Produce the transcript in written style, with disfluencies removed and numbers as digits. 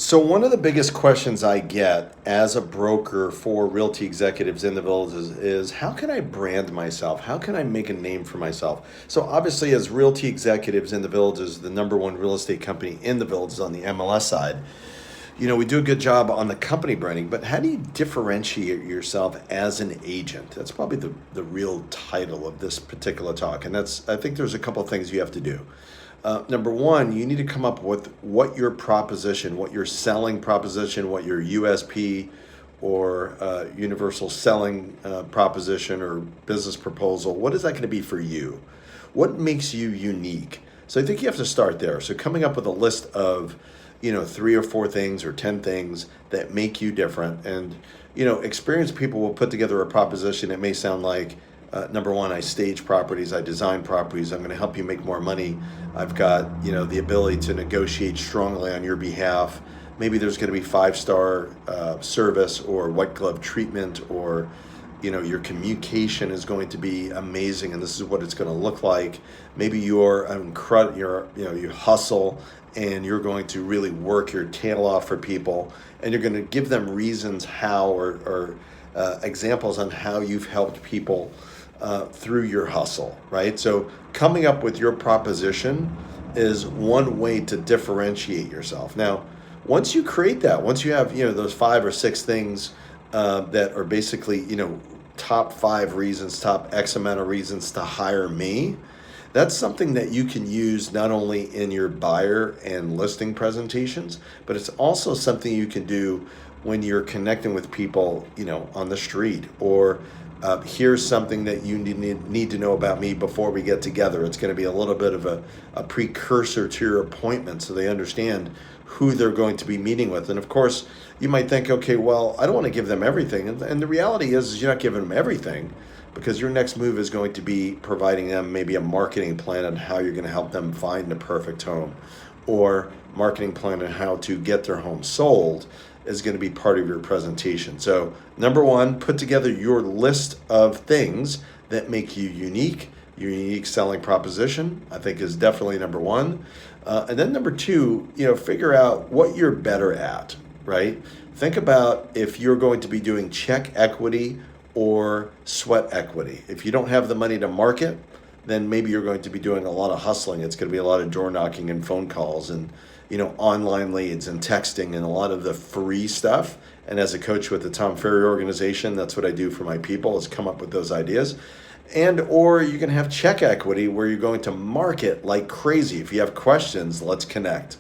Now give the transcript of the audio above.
So one of the biggest questions I get as a broker for realty executives in the villages is how can I brand myself? How can I make a name for myself? So obviously as realty executives in the villages, the number one real estate company in the villages on the MLS side, we do a good job on the company branding, but how do you differentiate yourself as an agent? That's probably the real title of this particular talk. And I think there's a couple of things you have to do. Number one, you need to come up with what your proposition, what your selling proposition, what your USP or universal selling proposition or business proposal, what is that going to be for you? What makes you unique? So I think you have to start there. So coming up with a list of, three or four things or 10 things that make you different. And, experienced people will put together a proposition. It may sound like, number one, I stage properties, I design properties, I'm going to help you make more money. I've got, the ability to negotiate strongly on your behalf. Maybe there's going to be five-star service or white glove treatment, or, your communication is going to be amazing and this is what it's going to look like. Maybe you hustle and you're going to really work your tail off for people and you're going to give them reasons how or examples on how you've helped people through your hustle, right? So coming up with your proposition is one way to differentiate yourself. Now, once you create that, once you have, those five or six things that are basically, top five reasons, top X amount of reasons to hire me, that's something that you can use not only in your buyer and listing presentations, but it's also something you can do when you're connecting with people, on the street, or here's something that you need to know about me before we get together. It's going to be a little bit of a precursor to your appointment so they understand who they're going to be meeting with. And of course, you might think, okay, well, I don't want to give them everything. And the reality is you're not giving them everything, because your next move is going to be providing them maybe a marketing plan on how you're going to help them find the perfect home, or marketing plan on how to get their home sold is going to be part of your presentation. So number one, put together your list of things that make you unique. Your unique selling proposition, I think, is definitely number one. And then number two, figure out what you're better at, right? Think about if you're going to be doing check equity or sweat equity. If you don't have the money to market, then maybe you're going to be doing a lot of hustling. It's going to be a lot of door knocking and phone calls and, online leads and texting and a lot of the free stuff. And as a coach with the Tom Ferry organization, that's what I do for my people, is come up with those ideas. And or you can have check equity where you're going to market like crazy. If you have questions, let's connect.